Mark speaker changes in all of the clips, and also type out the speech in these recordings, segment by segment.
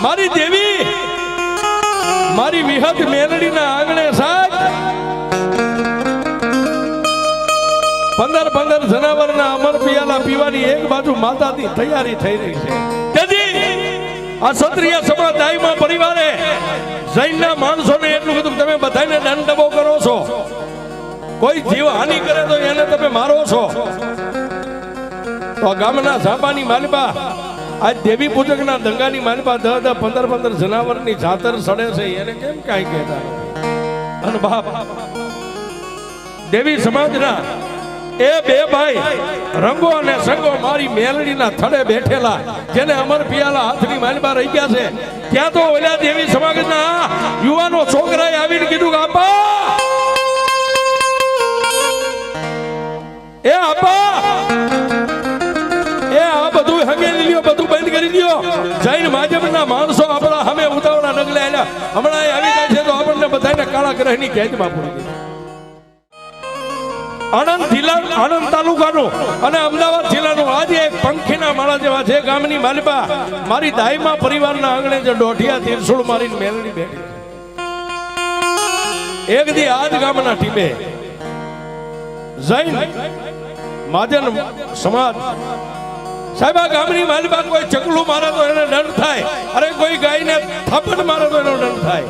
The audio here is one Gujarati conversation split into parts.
Speaker 1: મારી દેવી મારી વિહત મેલડીના આંગણે સાહેબ 15 જનાવરના અમર પિયાલા પીવાની એક બાજુ માતાની તૈયારી થઈ રહી છે. તેથી આ ક્ષત્રિય સમુદાયમાં પરિવારે જૈનના માણસોને એટલું કીધું તમે બધાને દંડબો કરો છો, કોઈ જીવ હાનિ કરે તો એને તમે મારો છો. તો ગામના ઝાંપાની માલિપા આજ દેવી પૂજકના દંગાની માલિપા 10-15 જનાવરની જાતર સડે છે, એને કેમ કાંઈ કહેતા? અને બાપ દેવી સમાજના એ બે ભાઈ રંગો અને સંગો મારી મેલડીના થડે બેઠેલા, જેને અમર પિયાલા હાથની માલિપા રહી ગયા છે, ત્યાં તો ઓલા દેવી સમાજના યુવાનો છોકરાએ આવીને કીધું કે આપા એ આપા એ આ બધું હંગેલી લ્યો, બધું બંધ કરી દો. જૈન માધ્યમના માણસો આપણા સામે ઉતાવળા ડગલે આવ્યા, હમણાં આવી જાય છે તો આપણને બધાને કાળા ગ્રહની કેદમાં પૂરી દીધી. આણંદ તાલુકાનું અને અમદાવાદ જિલ્લાનું આજે એક પંખીના માળા જેવા છે ગામની માલિપા મારી દાઈમાં પરિવારના આંગણે જે દોઢિયા તીરસુળ મારીને મેલડી બેઠી. એક દી આજ ગામના ટીમે જૈન મહાજન સમાજ સાહેબ આ ગામની માલિપા કોઈ ચકલું મારે તો એને દંડ થાય, અરે કોઈ ગાયને થાપડ મારે તો એનો દંડ થાય.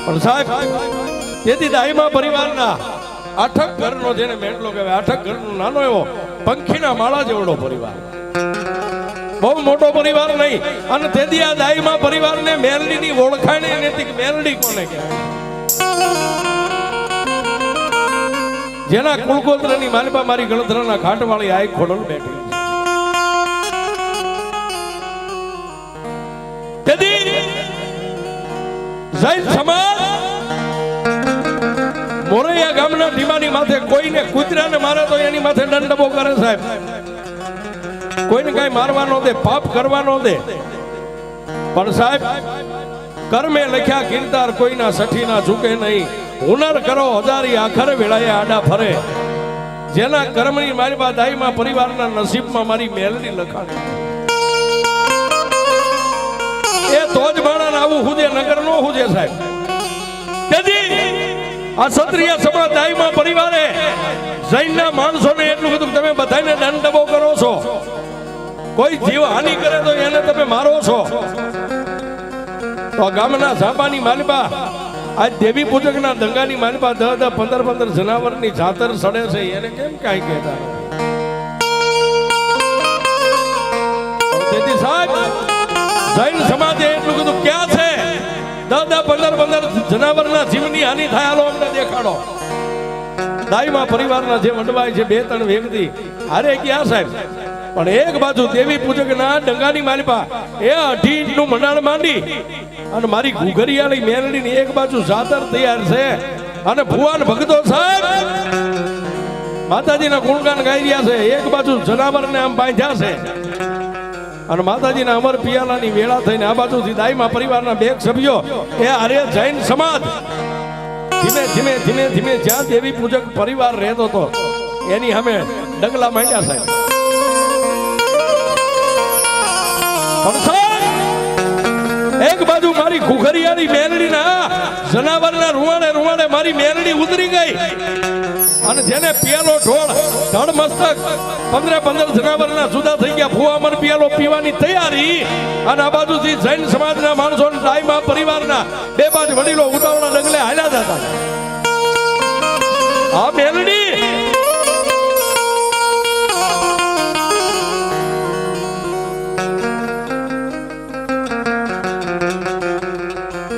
Speaker 1: પણ સાહેબ તેથી દાઈમાં પરિવારના 8 ઘરનો જેને મેટલો કહેવાય, 8 ઘરનો નાનો એવો પંખીના માળા જેવડો પરિવાર, બહુ મોટો પરિવાર નહીં. અને તેથી આ દાઈમાં પરિવારને મેલડીની ઓળખાણ નથી, મેલડી કોને કહેવાય? જેના કુળગોત્રની માલિપા મારી ગણધરાના ઘાટવાળી આઈ ખોડલ બેઠી. તેથી જૈન સમાજ મોરૈયા ગામના ટીમાની માથે કોઈને કૂતરાને મારે તો એની માથે દંડબો કરે સાહેબ. કોઈને કઈ મારવા ન દે, પાપ કરવા ન દે. પણ સાહેબ કર્મે લખ્યા કીર્તાર કોઈના સઠીના ઝૂકે નહીં. હુનર કરો હજારી આખરે વેળાએ આડા ફરે. જેના કર્મની મારી બા દાઈમાં પરિવારના નસીબમાં મારી મેલડી લખાણી એ તો જ માણા આવું હુજે, નગર નો હુજે સાહેબ. તેથી આ ક્ષત્રિય સમુદાયમાં પરિવારે જૈનના માણસોને એટલું કીધું તમે બધાને દંડબો કરો છો, કોઈ જીવ હાનિ કરે તો એને તમે મારો છો. તો ગામના ઝાંપાની માલિપા આજ દેવી પૂજકના દંગાની માલિપા 10-15 જનાવરની જાતર સડે છે, એને કેમ કાંઈ કહેતા? તેથી સાહેબ જૈન સમાજે એટલું કીધું ક્યાં છે 10-15 જનાવરના જીવની હાનિ થાય, હાલો અમને દેખાડો. દાઈમાં પરિવારના જે મંડવાય છે 2-3 વ્યક્તિ અરે ક્યાં સાહેબ? પણ એક બાજુ દેવી પૂજકના દંગાની માલિપા એ 18 ઇંચનું મંડાણ માંડી અને મારી ઘુઘરિયાળી મેલડીની એક બાજુ જાતર તૈયાર છે. અને ભુવાન ભગતો સાહેબ માતાજીના ગુણગાન ગાઈ રહ્યા છે, એક બાજુ જનાવરને આમ બાંધ્યા છે અને માતાજીના અમર પિયાલાની વેળા થઈને આ બાજુથી દાઈમાં પરિવારના 2 સભ્યો એ અરે જૈન સમાજ ધીમે જ્યાં દેવી પૂજક પરિવાર રહેતો હતો એની સામે ડગલા માંડ્યા સાહેબ. એક બાજુ મારી ઘુઘરિયાની મેલડીના જનાવરના રૂવાડે મારી મેલડી ઉતરી ગઈ અને જેને પિયાલો ઢોળ ધડ મસ્તક 15 જનાવરના જુદા થઈ ગયા. ફુવા મર પિયાલો પીવાની તૈયારી અને આ બાજુથી જૈન સમાજના માણસો દાઈમાં પરિવારના 2-5 વડીલો ઉતાવળા ડગલે હાલ્યા જતા. આ મેલડી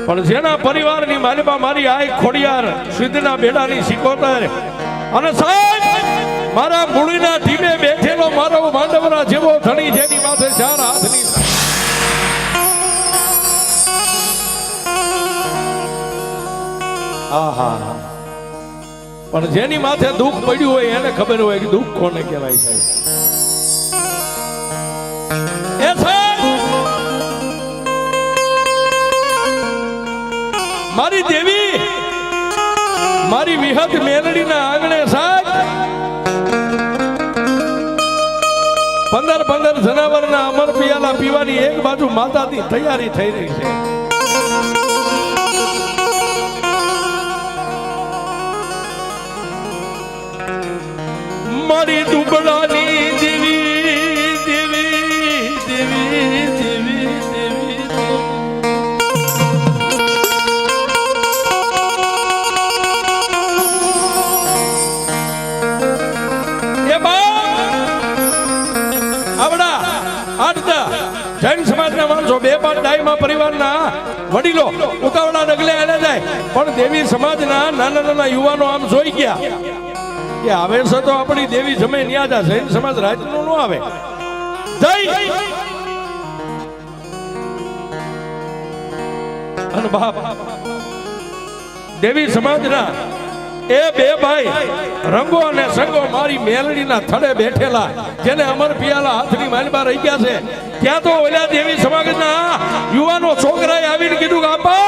Speaker 1: પણ જેના પરિવારની માલિપા મારી આઈ ખોડિયાર સિદ્ધના બેડાની સિકોતર અને સાહેબ મારા મૂળીના ઢીમે બેઠેલો મારો માંડવરા જેવો ધણી જેની માથે 4 હાથની આહા. પણ જેની માથે દુઃખ પડ્યું હોય એને ખબર હોય કે દુઃખ કોને કહેવાય સાહેબ. એ સાહેબ મારી દેવી મારી વિહત મેલડીના આંગણે સાહેબ 15 જનાવરના અમર પિયાલા પીવાની પરિવારની એક બાજુ માતાની તૈયારી થઈ રહી છે. મારી દુબળાની દેવી દેવી દેવી દેવી દેવી એ આવડા આટતા જૈન સમાજના માણસો બે પાંચ ડાયમાં પરિવારના વડીલો ઉતાવળા ડગલે આને જાય, પણ દેવી સમાજના નાના નાના યુવાનો આમ જોઈ ગયા કે આવે છે તો આપણી દેવી જમે ન્યાજા. જૈન સમાજ રાજનો નો આવે. જય અને બાપ દેવી સમાજના એ બે ભાઈ રંગો અને સંગો મારી મેલડીના થડે બેઠેલા, જેને અમર પિયાલા હાથની માલમાં રહી ગયા છે, ત્યાં તો ઓલા દેવી સમાજના યુવાનો છોકરાએ આવીને કીધું કે આપા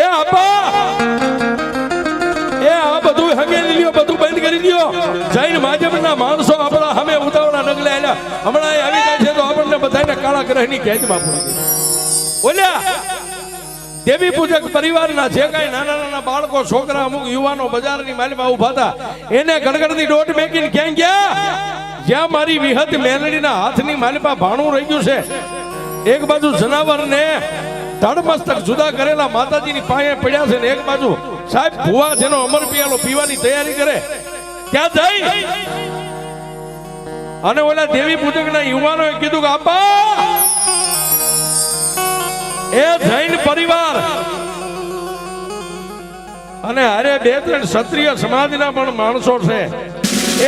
Speaker 1: એ આપા એ આ બધું હંગેલી લ્યો, બધું બંધ કરી દો. જૈન માજબના માણસો આપણા સામે ઉતાવળા ડગલે આલ્યા, હમણાં આવી જાય છે તો આપણને બધાને કાળા ગ્રહની કેદમાં પૂરી દે. ઓલ્યા દેવી પૂજક પરિવારના જે કાંઈ નાના નાના બાળકો છોકરા અમુક યુવાનો બજારની માલમાં ઉભા હતા, એને ગણગણની દોટ મેકીને ક્યાં ગયા? જ્યાં મારી વિહત મેલડીના હાથની માલમાં ભાણું રહી ગયું છે. એક બાજુ જનાવરને ધડમસ્તક જુદા કરેલા માતાજીની પાસે પડ્યા છે, ને એક બાજુ સાહેબ ભુવા જેનો અમર પિયાલો પીવાની તૈયારી કરે, ત્યાં જઈ અને ઓલા દેવી પૂજકના યુવાનોએ કીધું કે આપા એ જૈન પરિવાર અને અરે બે ત્રણ ક્ષત્રિય સમાજના પણ માણસો છે,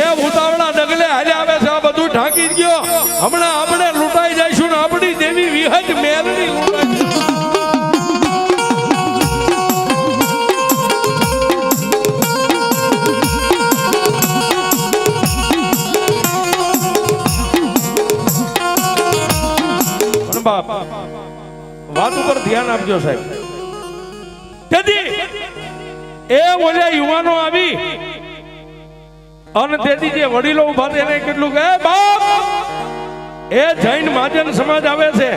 Speaker 1: એ ઉતાવળા ડગલે હાલે આવે છે. આ બધું ઢાંકી ગયો, હમણાં આપણે લૂંટાઈ જઈશું ને આપણી દેવી વિહત મેલડી લૂંટાઈ. બાપ વાત ઉપર ધ્યાન આપજો સાહેબ. તેથી એ ઓલા યુવાનો આવી અને તેથી જે વડીલો ઉભા એને કેટલું કહે બાપ એ જૈન મહાજન સમાજ આવે છે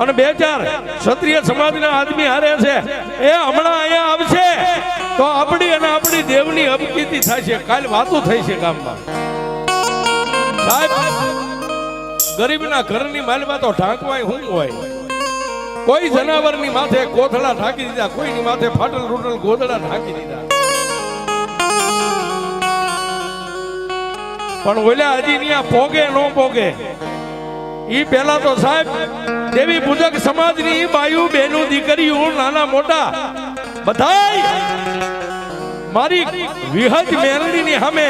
Speaker 1: અને બે ચાર ક્ષત્રિય સમાજના આદમી હારે છે, એ હમણાં અહીંયા આવશે તો આપણી અને આપણી દેવની અપકીર્તિ થાય છે. કાલ વાતો થઈ છે ગામમાં સાહેબ. ગરીબના ઘરની માલમાં તો ઢાંકવાય શું હોય? કોઈ જનાવરની માથે કોથળા ઢાંકી દીધા, કોઈની માથે ફાટલ રૂટલ ગોદડા ઢાંકી દીધા, પણ ઓલા હજી ન્યા પોગે નો પોગે. ઈ પેલા તો સાહેબ દેવી પૂજક સમાજની બાયુ બેનું દીકરીઓ નાના મોટા બધાય મારી વિહજ મેલડીની સામે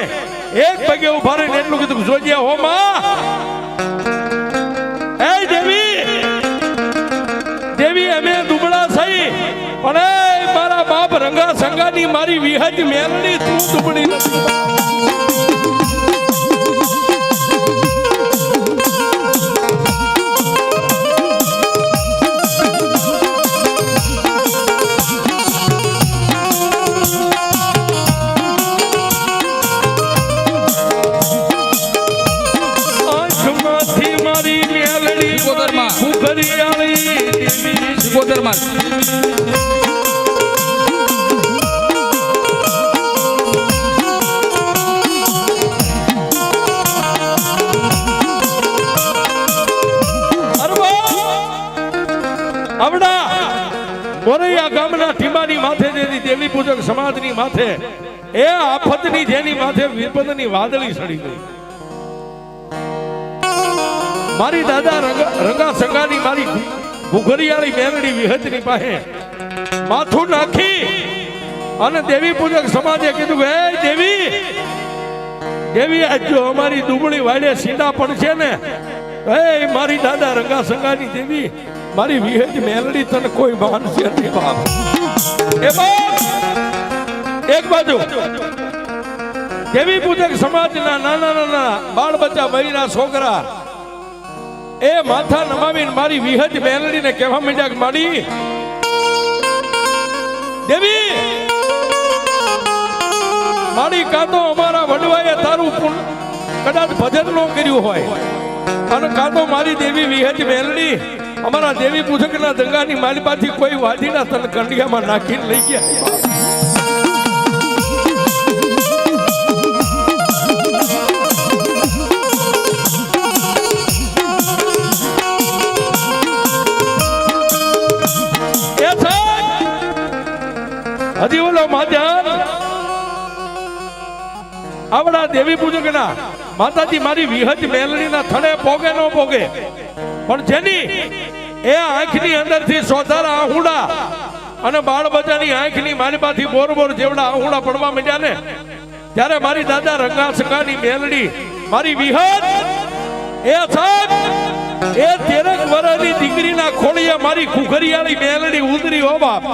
Speaker 1: એક પગે ઉભા રહીને એટલું કીધું જોજે હો માં, એ દેવી દેવી અમે દુબળા થઈ પણ એ મારા બાપ રંગા સંગાની મારી વિહજ મેલડી તું દુબળી નથી. મોરૈયા ગામના ટીમાની માથે જેની દેવી પૂજક સમાજની માથે એ આફતની જેની માથે વિપદની વાદળી સડી ગઈ. મારી દાદા રંગા સંગાની મારી ભૂખરિયાળી મેલડી વિહતની પાસે માથું નાખી અને દેવી પૂજક સમાજે કીધું હે દેવી દેવી આજ જો અમારી દુબળી વાડે સીધા પડશે ને, હે મારી દાદા રંગા સંગાની દેવી મારી વિહત મેલડી તને કોઈ માનશે નહીં બાપ. એ બાપ એક બાજુ દેવી પૂજક સમાજના નાના નાના બાળ બચ્ચા બૈરા છોકરા એ માથા નમાવીને મારી વિહત મેલડીને કહેવા માંડ્યા કે માડી દેવી મારી કાં તો અમારા વડવાએ તારું કદાચ ભજન ન કર્યું હોય અને કાં તો મારી દેવી વિહજ મેલડી અમારા દેવી પૂજકના દંગાની માલિપાથી કોઈ વાદીના તન કંડિયામાં નાખીને લઈ ગયા. હજી ઓલો માધ્યાન આવડા દેવી પૂજકના માતાજી મારી વિહજ મેલડીના થણે પોગે ન પોગે પણ જેની એ આંખની અંદરથી સોધારા આહુડા અને બાળ બચ્ચાની આંખની માલિપાથી બોર બોર જેવડા આહુડા પડવા માંડ્યા ને ત્યારે મારી દાદા રંગા સકાની મેલડી મારી વિહજ એ સાહેબ એ 13 વર્ષની દીકરીના ખોળિયા મારી ખુખરિયાળી મેલડી ઉતરી હો બાપ.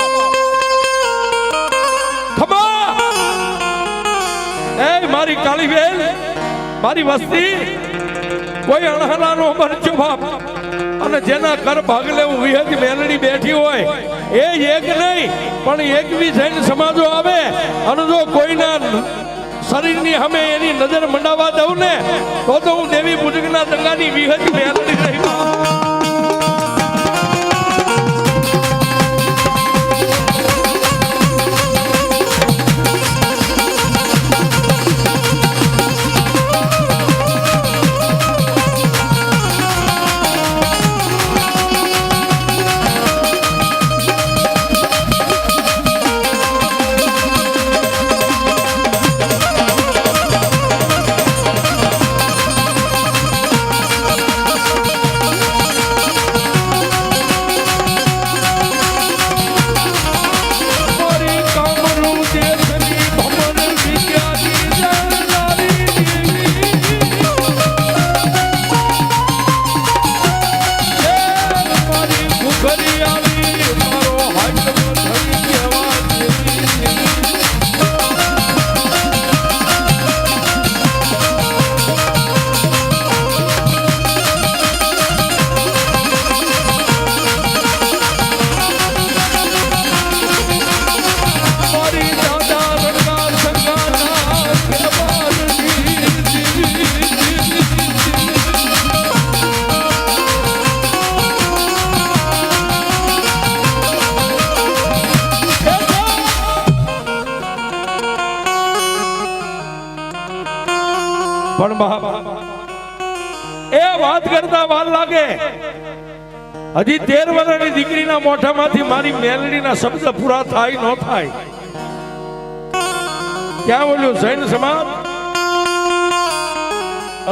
Speaker 1: મારી કાળી બેન મારી વસ્તી કોઈ અણહલાનો બનજો બાપ અને જેના કર ભાગ લેવું વિહજ મેલડી બેઠી હોય એ એક નહીં પણ એકવી જૈન સમાજો આવે અને જો કોઈના શરીરની સામે એની નજર મંડાવા દઉં ને તો હું દેવી પૂજકના દંગાની વિહજ મેલડી રહી. એ વાત કરતા વાર લાગે હજી 13 વર્ષની દીકરીના મોઢામાંથી મારી મેલડીના શબ્દ પૂરા થાય ન થાય ક્યાં બોલ્યું જૈન સમાજ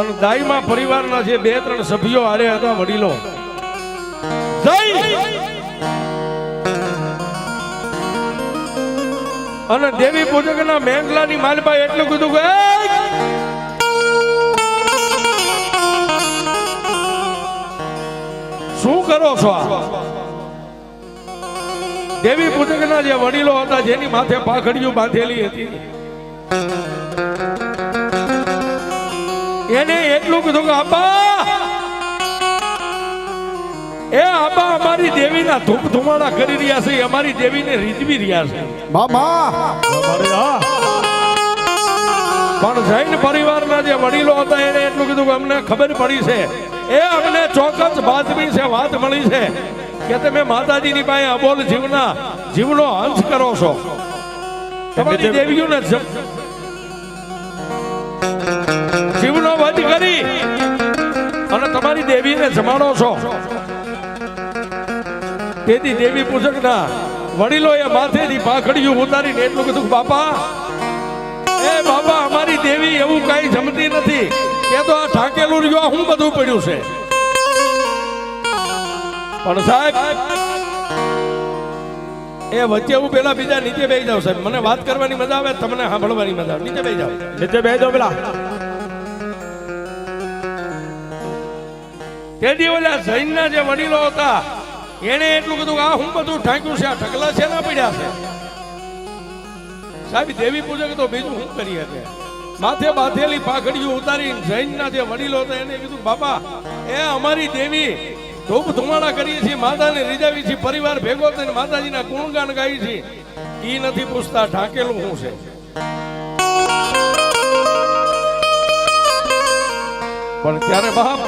Speaker 1: અને દાઈમાં પરિવારના જે 2-3 સભ્યો આરે હતા વડીલો અને દેવી પૂજકના મેંગલાની માલબાઈ એટલું કીધું કે શું કરો છો? દેવી પૂજકના જે વડીલો હતા જેની માથે પાખડીઓ બાંધેલી હતી એને એટલું કીધું કે આપા અમારી દેવીના ધૂપ ધુમાડા કરી રહ્યા છે, અમારી દેવીને રીઝવી રહ્યા છે મામા. પણ જૈન પરિવારના જે વડીલો હતા એને એટલું કીધું કે અમને ખબર પડી છે, એ અમને ચોક્કસ બાતમી છે, વાત મળી છે કે તમે માતાજીની પાસે અબોલ જીવનો અંશ કરો છો. તમારી દેવીઓને જીવનો વધ કરી અને તમારી દેવીને જમાડો છો. તેથી દેવી પૂજકના વડીલોએ માથેથી પાખડીઓ ઉતારીને એટલું કીધું બાપા અમારી દેવી એવું કઈ જમતી નથી કે તો આ ઢાકેલું રહ્યું હું બધું પડ્યું છે. પણ સાહેબ એ વચ્ચે હું પેલા બીજા નીચે બેસી જાવ સાહેબ, મને વાત કરવાની મજા આવે, તમને સાંભળવાની મજા આવે. નીચે બેસી જાવ, નીચે બેસી જાવ પેલા. તેથી ઓલા જૈનના જે વડીલો હતા એને એટલું કીધું આ હું બધું ઢાંક્યું છે, આ ઢગલા છે ના પડ્યા છે. સાહેબ દેવી પૂજક તો બીજું શું કરી શકે, માથે બાંધેલી પાઘડીઓ ઉતારી જૈનના જે વડીલો હતા એને કીધું બાપા અમારી દેવી ધૂપ ધુમાડા કરીએ છીએ, માતાને રીઝાવી છીએ, પરિવાર ભેગો થઈને માતાજીના ગુણગાન ગાઈ છીએ, ઈ નથી પૂછતા ઢાંકેલું શું છે. પણ ત્યારે બાપ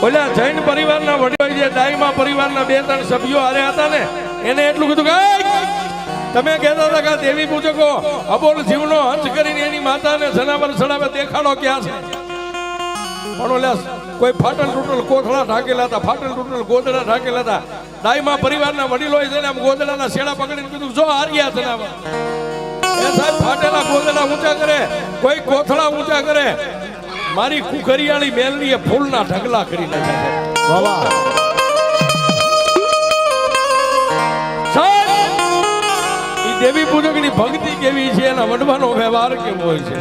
Speaker 1: ઓલા જૈન પરિવારના વડીલો જે દાઈમા પરિવારના 2-3 સભ્યો હારે હતા ને એને એટલું કીધું કે તમે કહેતા હતા કે દેવી પૂજકો અબોલ જીવનો હંસ કરીને એની માતાને જનાવર ચડાવે દેખાડો ક્યાં છે? પણ ઓલા કોઈ ફાટલ તૂટલ કોથળા ઢાકેલા હતા, ફાટલ તૂટલ ગોદડા ઢાકેલા હતા. દાઈમા પરિવારના વડીલોએ છે ને આમ ગોદડાના શેડા પકડીને કીધું જો હાર્યા જનાવર. એ સાહેબ ફાટેલા ગોદડા ઊંચા કરે, કોઈ કોથળા ઊંચા કરે. મારી કુખરિયાળી મેલડીએ ફૂલના ઢગલા કરી નાખ્યા છે. દેવી પૂજકની ભક્તિ કેવી છે, એના વડવાનો વ્યવહાર કેવો હોય છે.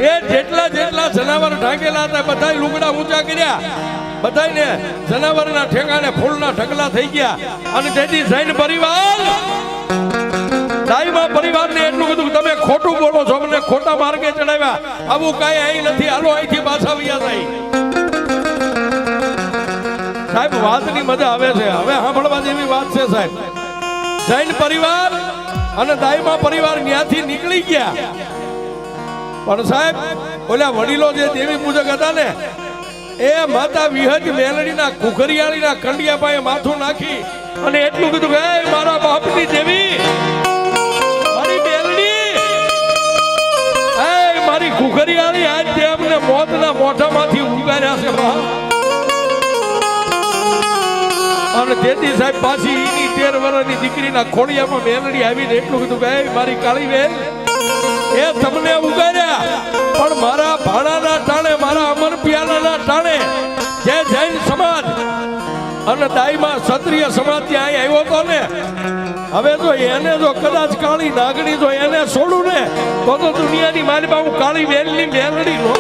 Speaker 1: એ જેટલા જેટલા જનાવર ઢાંકેલા હતા બધા લુગડા ઊંચા કર્યા, બધાને જનાવરના ઠેકાણે ફૂલના ઢગલા થઈ ગયા. અને તેથી જૈન પરિવાર દાઈમા પરિવારને એટલું કીધું તમે ખોટું બોલો છો, મને ખોટા માર્ગે ચડાવ્યા, આવું કાંઈ અહીં નથી, હાલો અહીંથી પાછા વ્યા થાય. સાહેબ વાતની મજા આવે છે, હવે સાંભળવા જેવી વાત છે સાહેબ. જૈન પરિવાર અને દાઈમા પરિવાર ત્યાંથી નીકળી ગયા, પણ સાહેબ ઓલા વડીલો જે દેવી પૂજક હતા ને એ માતા વિહજ મેલડીના કુખરિયાળીના કંડિયા પાસે માથું નાખી અને એટલું કીધું કે મારા બાપની દેવી, મારી મેલડી, મારી કુખરિયાળી આજ તે અમને મોતના મોઢામાંથી ઉગાર્યા છે બા. અને તેથી સાહેબ પાછી એની 13 વર્ષની દીકરીના ખોડિયામાં મેલડી આવીને એટલું કીધું કે મારી કાળી બેન, એ તમને ઉગાર્યા પણ મારા ભાણાના ટાણે, મારા અમર પિયાલાના ટાણે જે જૈન સમાજ અને દાઈમાં ક્ષત્રિય સમાજ ત્યાં આવ્યો હતો ને, હવે જો એને જો કદાચ કાળી નાગણી જો એને છોડું ને તો દુનિયાની માલમાં હું કાળી બેનની મેલડી નો.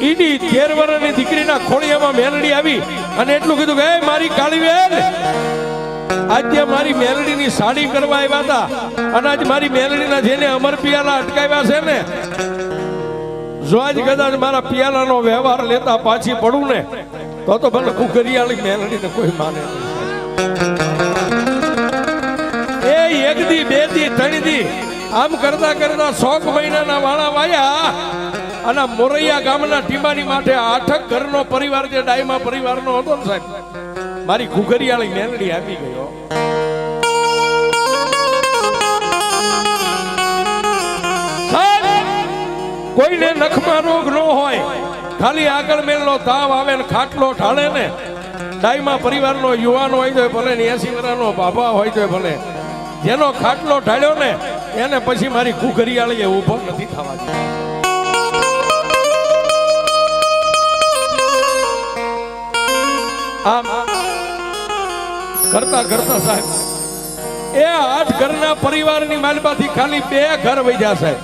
Speaker 1: ઈડી 13 વર્ષની દીકરીના ખોળિયામાં મેલડી આવી અને એટલું કીધું કે મારી કાળી બેન, આજે મારી મેલડીની સાડી કરવા આવ્યા હતા અને આજ મારી મેલડીના જેને અમર પિયાલા અટકાવ્યા છે ને, જો આજ કદાચ મારા પિયાલાનો વ્યવહાર લેતા પાછી પડું ને તો ભલે કુખરિયાળી મેલડીને કોઈ માને નહીં. એ 1 દી 2 દી 3 દી આમ કરતા કરતા 100 મહિનાના વાળા વાયા અને મોરૈયા ગામના ટીમાની માટે 8 ઘરનો પરિવાર જે ડાયમા પરિવારનો હતો ને સાહેબ, મારી કુખરિયાળી મેલડી આપી ગયો. કોઈને નખમાં રોગ ન હોય, ખાલી આગળ મેલનો તાવ આવે ને ખાટલો ઢાળે ને, ડાયમા પરિવારનો યુવાન હોય તો ભલે 80 વર્ષનો બાબા હોય તો ભલે, જેનો ખાટલો ઢાળ્યો ને એને પછી મારી કુખરિયાળીએ ઊભો નથી થવા દીધો. આમ કરતા કરતા સાહેબ એ 8 ઘરના પરિવારની માલમાંથી ખાલી 2 ઘર વધ્યા સાહેબ.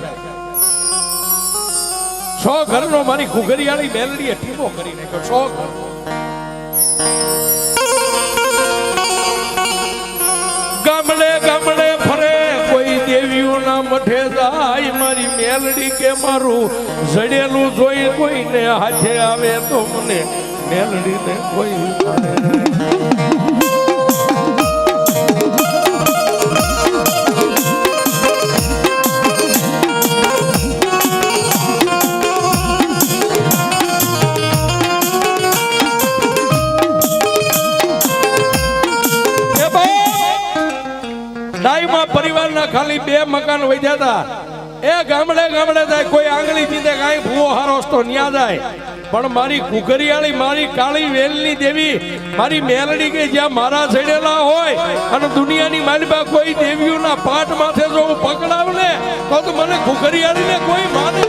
Speaker 1: 100 ઘરનો મારી કુખરિયાળી મેલડીએ ટીમો કરી નાખ્યો. 100 ઘર. ગામડે ગામડે ફરે, કોઈ દેવીઓના મઠે જાય, મારી મેલડી કે મારું જડેલું જોઈ કોઈને હાથે આવે તો મને મેલડીને કોઈ માને નહીં. પરિવારના ખાલી 2 મકાન વધ્યા હતા. એ ગામડે ગામડે જાય, કોઈ આંગળી દીધે કાંઈ ભૂવો હારોસ તો ન્યા જાય. પણ મારી કુકરિયાળી, મારી કાળી વેલની દેવી, મારી મેલડી કે જ્યાં મારા છેડેલા હોય અને દુનિયાની માલિબા કોઈ દેવીઓના પાટ માથે જો હું પકડાવ ને તો મને કુકરિયાળીને કોઈ માને.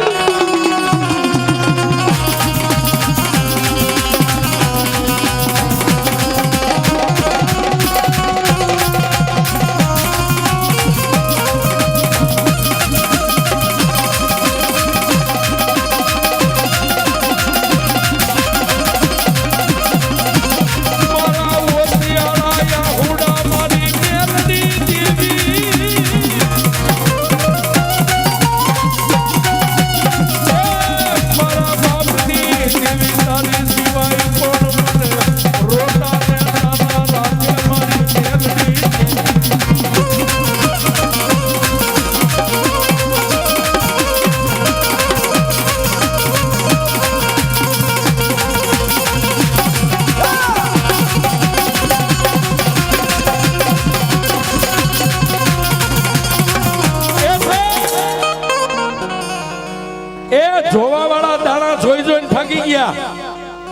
Speaker 1: જોવા વાળા દાણા જોઈ જોઈને થાકી ગયા.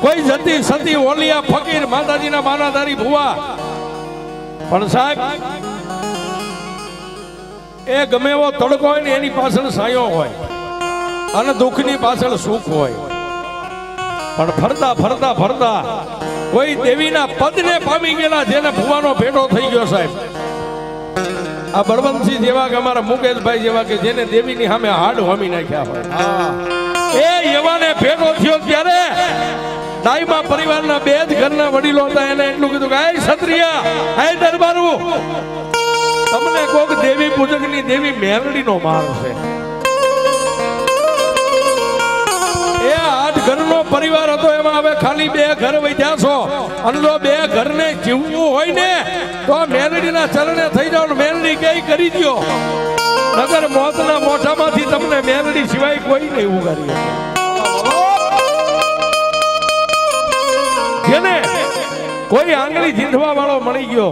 Speaker 1: કોઈ જતી સતી ઓલિયા ફકીર માતાજીના માનાધારી ભુવા. પણ સાહેબ એ ગમે એવો તડકો હોય ને એની પાછળ સાયો હોય અને દુઃખની પાછળ સુખ હોય. પણ ફરતા ફરતા ફરતા કોઈ દેવીના પદને પામી ગયેલા, જેને ભુવાનો ભેટો થઈ ગયો સાહેબ. આ બળવંતસિંહ જેવા કે અમારા મુકેશભાઈ જેવા કે જેને દેવીની સામે હાડ હોમી નાખ્યા હોય, એ એવાને ભેટો થયો. ત્યારે દાઈમા પરિવારના 2 જ ઘરના વડીલો હતા. એને એટલું કીધું કે એ ક્ષત્રિય, એ દરબારુ, તમને કોક દેવી પૂજકની દેવી મેલડીનો માર છે. એ 8 ઘરનો પરિવાર હતો, એમાં હવે ખાલી 2 ઘર વધ્યા છો. અને જો 2 ઘરને જીવવું હોય ને તો મેલડીના ચરણે થઈ જાવ. મેલડી કઈ કરી દો, નગર મોતના મોઢામાંથી તમને મેલડી સિવાય કોઈ નહીં ઉગારી. જેને કોઈ આંગળી જીંધવા વાળો મળી ગયો,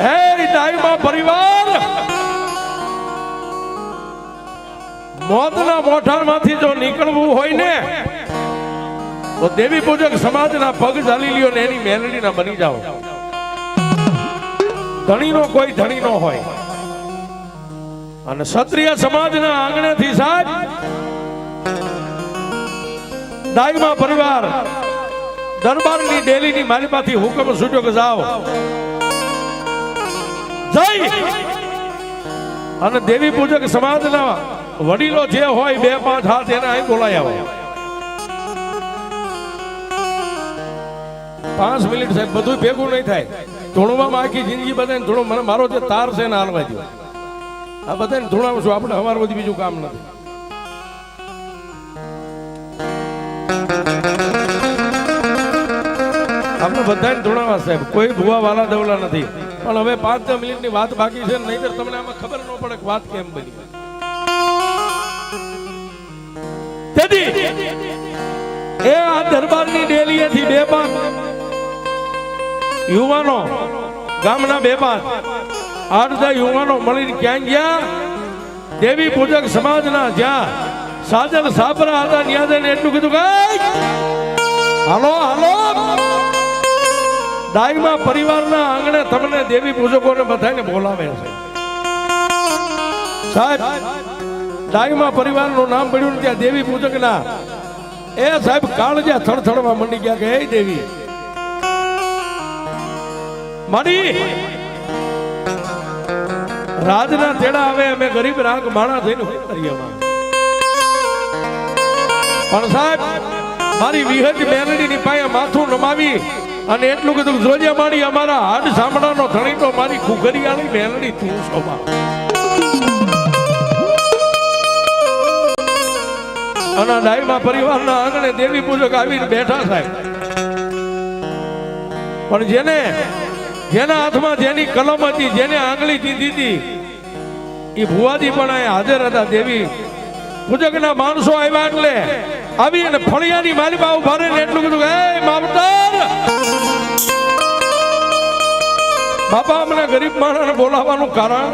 Speaker 1: હે દાઈમા પરિવાર, મોતના મોઢામાંથી જો નીકળવું હોય ને તો દેવી પૂજક સમાજના પગ ચાલી લ્યો ને એની મેલડીના બની જાઓ. ધણીનો કોઈ ધણી નો હોય. અને ક્ષત્રિય સમાજના આંગણેથી સાહેબ દાઈમા પરિવાર દરબારની ડેલીની માલિપાથી હુકમ છૂટ્યો કે જાઓ, જઈ અને દેવી પૂજક સમાજના વડીલો જે હોય 2-5 હાથ એને અહીં બોલાય આવો. 5 મિનિટ સાહેબ, બધું ભેગું નહીં થાય. ધૂણવામાં આખી જિંદગી બધાને ધૂણો, મને મારો જે તાર છે ને હાલવા દો. આ બધાને ધૂણાવું છું, આપણે અમારું બધું બીજું કામ નથી. આપણે બધાને ધૂણાવા સાહેબ, કોઈ ભુવા વાલા દવલા નથી. પણ હવે 5-10 મિનિટની વાત બાકી છે, નહીંતર તમને આમાં ખબર ન પડે કે વાત કેમ બની. એ આ દરબારની ડેલીએથી 2-5 યુવાનો, ગામના 2-5 આડધા યુવાનો મળીને ક્યાં ગયા? દેવી પૂજક સમાજના જ્યાં સાજન સાબરા હતા ત્યાં જઈને એટલું કીધું કે હાલો હાલો, દાઈમા પરિવારના આંગણે તમને દેવી પૂજકોને બધાને બોલાવે છે. સાહેબ દાઈમા પરિવારનું નામ પડ્યું ને ત્યાં દેવી પૂજકના એ સાહેબ કાળજા થડથડવા મંડી ગયા કે હે દેવી મારી, રાજના તેડા આવે, અમે ગરીબ રાગ માણા થઈને શું કરીએ. પણ સાહેબ મારી વિહજ મેલડીની પાસે માથું નમાવી અને એટલું કીધું જોજે મારી, અમારા હાડ સાંભળાનો ધણી તો મારી કુકરિયાળી મેલડી તું સોમાં. અને દાઈમા પરિવારના આંગણે દેવી પૂજક આવીને બેઠા સાહેબ. પણ જેના હાથમાં જેની કલમ હતી, જેને આંગળી દીધી હતી, એ ભુવાજી પણ અહીંયા હાજર હતા. દેવી પૂજકના માણસો આવ્યા એટલે આવી અને ફળિયાની માલિકા ઉભા રહીને એટલું કીધું, હે માવતર, બાપા અમને ગરીબ માણસને બોલાવવાનું કારણ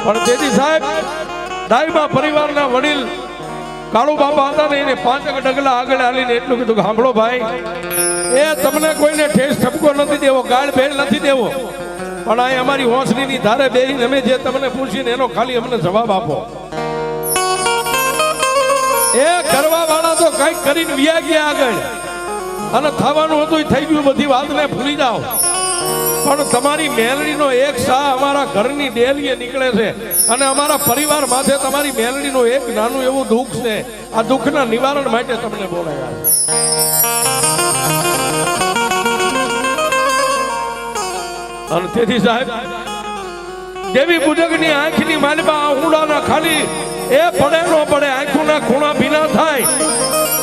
Speaker 1: પણ તેથી સાહેબ દાઈમાં પરિવારના વડીલ કાળુ બાપા હતા ને એને 5 ડગલા આગળ હાલીને એટલું કીધું કે સાંભળો ભાઈ, એ તમને કોઈને ઠેસ ઠપકો નથી દેવો, ગાળ ભેળ નથી દેવો, પણ આ અમારી હોંસડીની ધારે બેહીને અમે જે તમને પૂછીને એનો ખાલી અમને જવાબ આપો. એ કરવા વાળા તો કઈક કરીને વ્યા ગયા આગળ અને થવાનું હતું થઈ ગયું, બધી વાતને ભૂલી જાઓ. પણ તમારી મેલડીનો એક શાહ અમારા ઘરની ડેલીએ નીકળે છે અને અમારા પરિવાર માથે તમારી મેલડીનો એક નાનું એવું દુઃખ છે. આ દુઃખના નિવારણ માટે તમને બોલાવ્યા છે. અને તેથી સાહેબ દેવી પૂજકની આંખની માલમાં ઊંડાના ખાલી એ પડે નો પડે, આંખોના ખૂણા ભીના થાય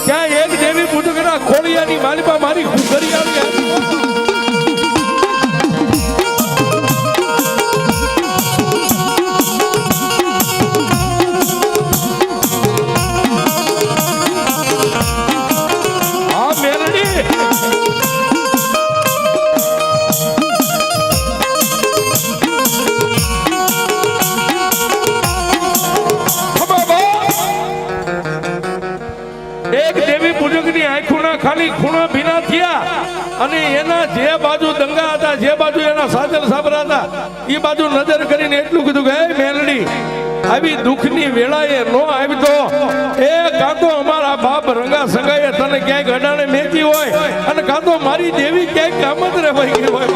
Speaker 1: ત્યાં એક દેવી પૂજકના ખોડિયાની માલમાં મારી ઘૂઘરી આવી. ખાલી ખૂણા ભીના થયા અને એના જે બાજુ દંગા હતા, જે બાજુ એના સાજલ સાબરા હતા, એ બાજુ નજર કરીને એટલું કીધું કે હે મેલડી, આવી દુઃખની વેળાએ નો આવી તો એ કાં તો અમારા બાપ રંગા સગાએ તને ક્યાંક અડાણે મેકી હોય અને કાં તો મારી દેવી ક્યાંક કામત રે ભાઈ ગઈ હોય.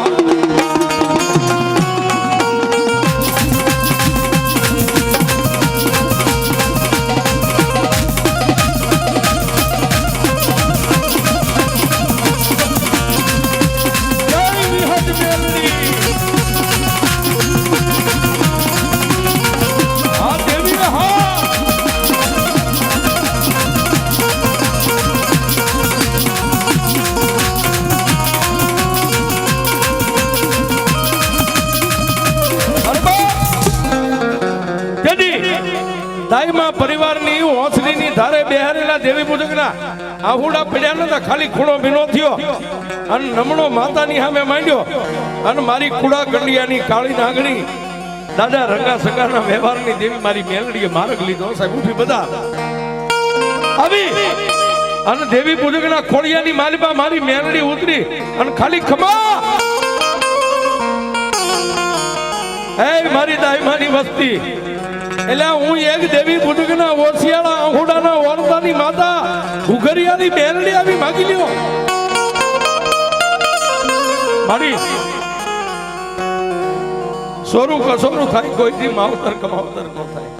Speaker 1: દાઈમાં પરિવારની હોંસલીની ધારે બેહારેલા દેવી પૂજકના આહુડા પડ્યા નતા, ખાલી ખૂણો ભીનો થયો અને નમણો માતાની સામે માંડ્યો અને મારી કુડા કંડિયાની કાળી નાગણી દાદા રંગા સગાના વ્યવહારની દેવી મારી મેલડીએ માર્ગ લીધો. સાહેબ ઉઠી બધા આવી અને દેવી પૂજકના ખોડિયાની માલિપા મારી મેલડી ઉતરી અને ખાલી ખમા હે મારી દાઈમાની વસ્તી. એટલે હું એક દેવી પૂજકના ઓસિયાળા આહુડાના ઓરતાની માતા ઘુઘરિયાની મેલડી આવી માગી લ્યો. મારી સોરું કસોરું થાય, કોઈથી માવતર કમાવતર ન થાય.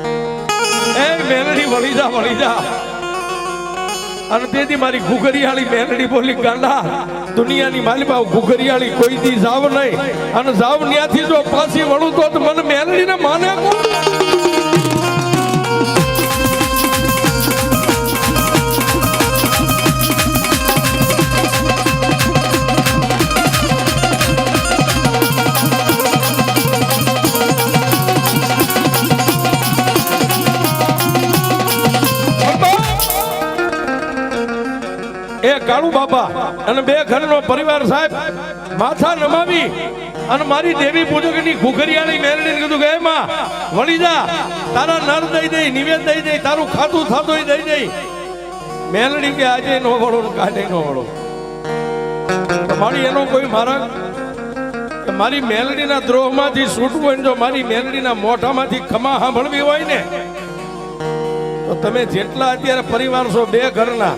Speaker 1: એ મેલડી વળી જા અને તેથી મારી ઘુઘરિયાળી મેલડી બોલી, ગાંડા દુનિયાની માલિપા ઘુઘરિયાળી કોઈ દી જાવ નહીં અને જાવ ત્યાંથી જો પાછી વળું તો મને મેલડીને માને કોણ? એ કાળુ બાપા અને બે ઘરનો પરિવાર સાહેબ માથા નમાવી અને મારી દેવી પૂજકની ઘુઘરિયાળી મેલડીને કીધું કે એમાં વળી જા, તારા નર દઈ દઈ, નિવેદ દઈ દઈ, તારું ખાતું થાતું દઈ દઈ. મેલડી કે આજે નો વળો કાલે નો વળો. મારી એનો કોઈ મારા મારી મેલડીના દ્રોહમાંથી છૂટવું હોય, જો મારી મેલડીના મોઢામાંથી ખમા સાંભળવી હોય ને તો તમે જેટલા અત્યારે પરિવાર છો બે ઘરના,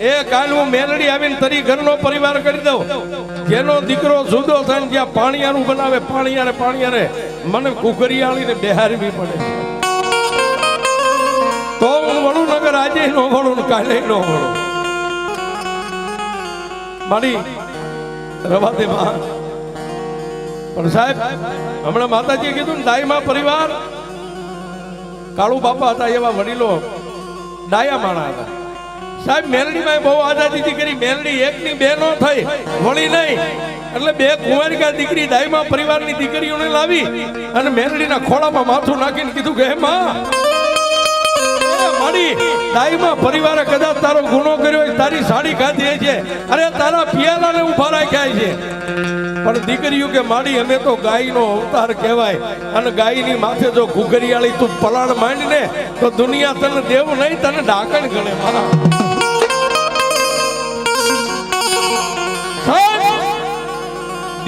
Speaker 1: એ કાલ હું મેલડી આવીને તરી ઘરનો પરિવાર કરી દઉં. જેનો દીકરો જુદો થાય જ્યાં પાણીયારું બનાવે પાણીયારે મને ઘુઘરિયાળીને બેહારવી પડે તો હું વળું, નગર આજે નો વળું કાલે નો વળું. મારી રવા દે માં. પણ સાહેબ હમણાં માતાજીએ કીધું ને દાઈમાં પરિવાર કાળુ બાપા હતા, એવા વડીલો ડાયા માણા હતા. સાહેબ મેલડીમાં બહુ આઝાદી કરી. મેલડી એકની બે નો થઈ, વળી નહીં એટલે બે કુંવારિકા દીકરી દાઈમાં પરિવારની દીકરીઓને લાવી અને મેલડીના ખોળામાં માથું નાખીને કીધું કે હે માં, મારી દાઈમાં પરિવારે કદાચ તારો ગુનો કર્યો હોય, તારી સાડી ખાધી છે, અરે તારા પિયાલાને ઉભા રાખ્યા છે, પણ દીકરીઓ કે માડી અમે તો ગાયનો અવતાર કહેવાય અને ગાયની માથે જો ઘુઘરિયાળી તું પલાણ માંડ ને તો દુનિયા તને દેવ નહીં તને ડાકણ ગણે મારા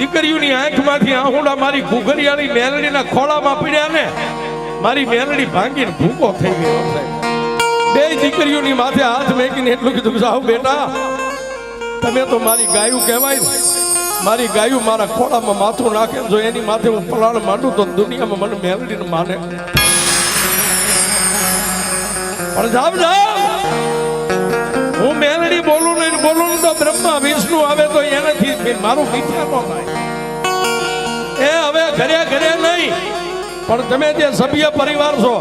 Speaker 1: દીકરીઓની આંખમાંથી આહુડા મારી ઘુઘરિયાળી મેલડીના ખોળામાં પડ્યા ને મારી મેલડી ભાંગીને ભૂકો થઈ ગયો સાહેબ બે દીકરીઓની માથે હાથ મેકીને એટલું કીધું જાઓ બેટા તમે તો મારી ગાયું કહેવાય ને મારી ગાયું મારા ખોળામાં માથું નાખે જો એની માથે હું પલાણ માંડું તો દુનિયામાં મને મેલડીને માને પણ જાવ હું મેલડી બોલું ને બોલું તો બ્રહ્મા વિષ્ણુ આવે તો એનાથી મારું મિથ્યા ન થાય એ હવે ઘરે ઘરે નહીં પણ તમે જે સભ્ય પરિવાર છો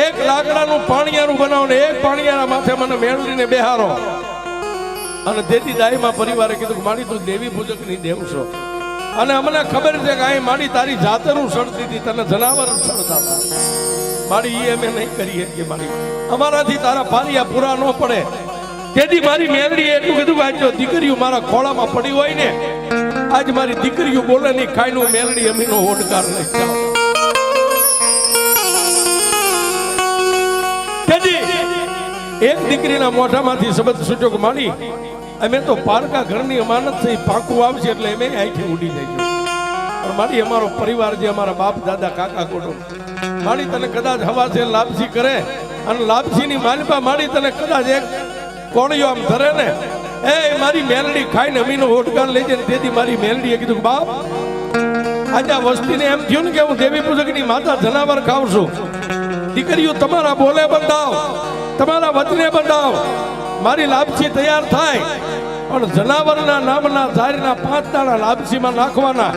Speaker 1: એક લાકડાનું પાણીયારું બનાવો ને એક પાણીયારા માથે મને મેળવીને બેહારો અને તેથી દાઈમાં પરિવારે કીધું કે માડી તું દેવી પૂજકની દેવ છો અને અમને ખબર છે કે અહીં માડી તારી જાતરું સડતી હતી તને જનાવર સડતા હતા માડી એ અમે નહીં કરીએ કે માડી અમારાથી તારા પારિયા પૂરા ન પડે તેથી મારી મેલડી એટલું કીધું કે આજ જો દીકરીઓ મારા ખોળામાં પડી હોય ને આજ મારી દીકરીઓ બોલે નહીં ખાઈનું મેલડી અમીનો ઓડકાર લઈ જાઓ એક દીકરીના મોઢામાંથી શબ્દ છૂટ્યો કે માડી અમે તો પારકા ઘરની અમાનત થઈ પાકું આવશે એટલે અમે અહીંથી ઉડી જઈશું પણ માડી અમારો પરિવાર જે અમારા બાપ દાદા કાકા કુટુંબ માડી તને કદાચ હવા છે લાપસી કરે અને લાપસીની માલિપા માડી તને કદાચ એક કોળિયો આમ ધરે ને એ મારી મેલડી ખાઈને અમીનો ઓટકાર લઈ જાય તેથી મારી મેલડીએ કીધું કે બાપ આજે આ વસ્તીને એમ થયું ને કે હું દેવી પૂજકની માતા જનાવર ખાઉં છું દીકરીઓ તમારા બોલે બંધાવ તમારા વચને બંધાવ મારી લાપસી તૈયાર થાય પણ જનાવરના નામના ઝાડના 5 દાણા લાપસીમાં નાખવાના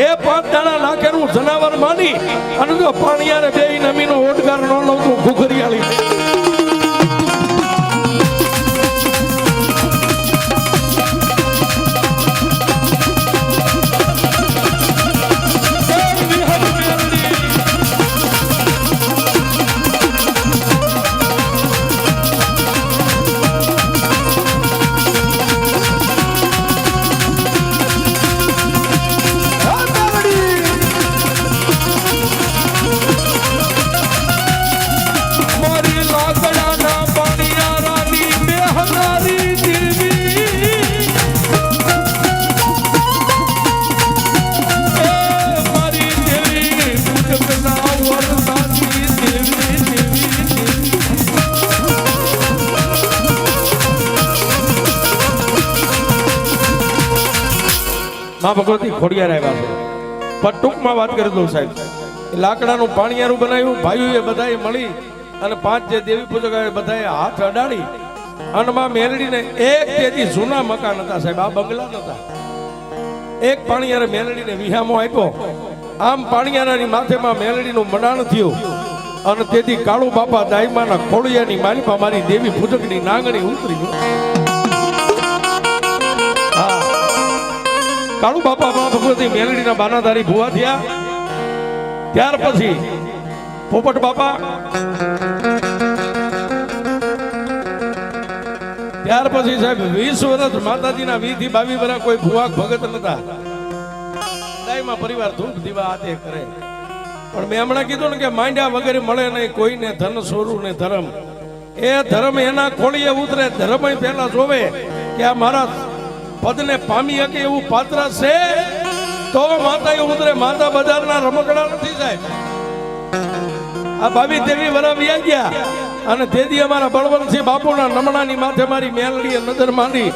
Speaker 1: એ 5 દાણા નાખેલું જનાવર માની અને જો પાણીયારે બે નમીનો ઓડગાર ન લઉં તો ઘુઘરિયાળી માં ભગવતી ખોડિયાર આવ્યા છે પણ ટૂંકમાં વાત કરી દઉં સાહેબ લાકડાનું પાણીયારું બનાવ્યું ભાઈઓએ બધાએ મળી અને 5 જે દેવી પૂજક બધાએ હાથ અડાડી અને માં મેલડીને એક તેથી જૂના મકાન હતા સાહેબ આ બંગલા નતા એક પાણીયારે મેલડીને વિહામો આપ્યો આમ પાણીયારાની માથેમાં મેલડીનું મડાણ થયું અને તેથી કાળુ બાપા દાઈમાના ખોડિયાની માલિપા મારી દેવી પૂજકની નાંગણી ઉતરી કાળુ બાપા માં ભગવતી મેલડીના બાનાધારી ભુવા થયા ત્યાર પછી પોપટ બાપા ત્યાર પછી સાહેબ 20 વર્ષ માતાજીના 20 થી 22 વર્ષ કોઈ ભુવા ભગત નતા દાઈમાં પરિવાર ધૂપ દીવા આતે કરે પણ મેં હમણાં કીધું ને કે માંડ્યા વગેરે મળે નહીં કોઈને ધન સોરું ને ધર્મ એ ધર્મ એના ખોળીએ ઉતરે ધર્મ પહેલા જોવે કે આ મારા પદને પામી શકે એવું પાત્ર છે તો માતા ઉતરે માતા બજારના રમકડા નથી સાહેબ આ 22-23 વર્ષ વ્યા ગયા અને તેથી અમારા બળવંતસિંહ બાપુના નમણાની માથે મારી મેલડીએ નજર માંડી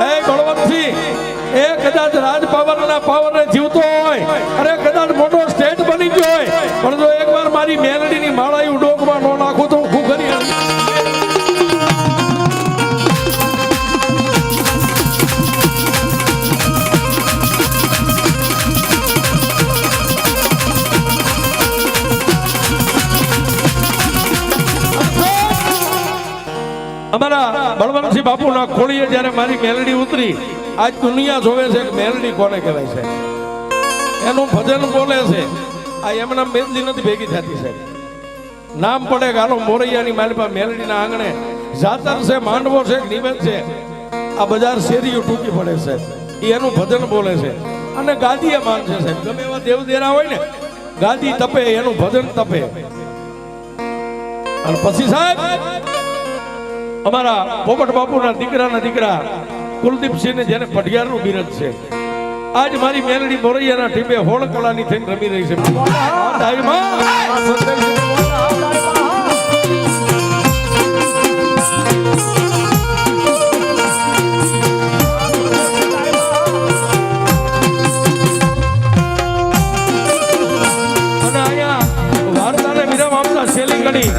Speaker 1: એ બળવંતસિંહ એ કદાચ રાજ પાવરના પાવરને જીવતો હોય અરે કદાચ મોટો સ્ટેટ બની ગયો હોય પણ જો એકવાર મારી મેલડીની માળાયું ડોકમાં ન નાખું તો હું ઘરી અમારા બળવંતસિંહ બાપુના ખોળીએ જ્યારે મારી મેલડી ઉતરી આજ દુનિયા જોવે છે કે મેલડી કોને કહેવાય છે એનું ભજન બોલે છે આ એમના મેલડી નથી ભેગી થતી છે નામ પડે કે હાલો મોરૈયાની માલિપા મેલડીના આંગણે જાતર છે માંડવો છે નિવેદ છે આ બજાર શેરીઓ ટૂંકી પડે છે એનું ભજન બોલે છે અને ગાદીએ માનશે સાહેબ. ગમે એવા દેવદેરા હોય ને, ગાદી તપે એનું ભજન તપે. અને પછી સાહેબ અમારા પોપટ બાપુના દીકરા કુલદીપસિંહ ને જેને પઢિયારનું બિરદ છે, આજ મારી મેલડી મોરૈયાના ટીમે હોળ કલાની થઈને રમી રહી છે. અને અહીંયા વાર્તાને વિરામ આપતા છેલ્લી ઘડી